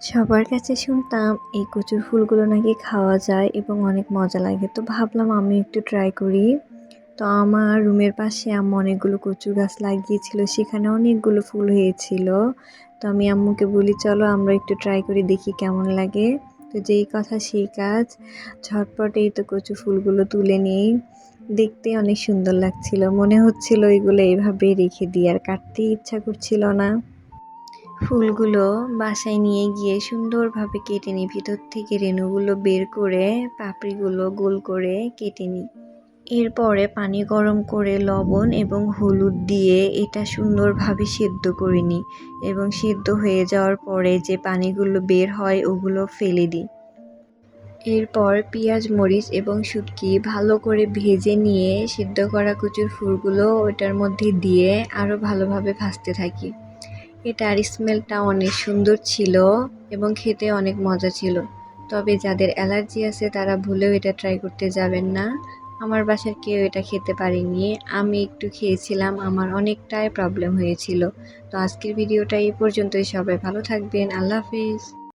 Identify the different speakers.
Speaker 1: সবার কাছে শুনতাম এই কচুর ফুলগুলো নাকি খাওয়া যায় এবং অনেক মজা লাগে, তো ভাবলাম আমি একটু ট্রাই করি। তো আমার রুমের পাশে আম্মু অনেকগুলো কচু গাছ লাগিয়েছিল, সেখানে অনেকগুলো ফুল হয়েছিল। তো আমি আম্মুকে বলি চলো আমরা একটু ট্রাই করে দেখি কেমন লাগে। তো যেই কথা সেই কাজ, ঝটপটেই তো কচু ফুলগুলো তুলে নিই। দেখতে অনেক সুন্দর লাগছিল, মনে হচ্ছিল এগুলো এইভাবে রেখে দিই, আর কাটতেই ইচ্ছা করছিল না। ফুলগুলো বাসায় নিয়ে গিয়ে সুন্দরভাবে কেটে নিই, ভিতর থেকে রেণুগুলো বের করে পাপড়িগুলো গোল করে কেটে নিই। এরপরে পানি গরম করে লবণ এবং হলুদ দিয়ে এটা সুন্দরভাবে সেদ্ধ করে নিই, এবং সেদ্ধ হয়ে যাওয়ার পরে যে পানিগুলো বের হয় ওগুলো ফেলে দিই। এরপর পেঁয়াজ মরিচ এবং শুটকি ভালো করে ভেজে নিয়ে সিদ্ধ করা কচুর ফুলগুলো ওটার মধ্যে দিয়ে আরও ভালোভাবে ভাজতে থাকি। এটার স্মেলটা অনেক সুন্দর ছিল এবং খেতে অনেক মজা ছিল। তবে যাদের অ্যালার্জি আছে তারা ভুলেও এটা ট্রাই করতে যাবেন না। আমার বাসার কেউ এটা খেতে পারেনি, আমি একটু খেয়েছিলাম, আমার অনেকটাই প্রবলেম হয়েছিল। তো আজকের ভিডিওটা এই পর্যন্তই, সবাই ভালো থাকবেন, আল্লাহ হাফেজ।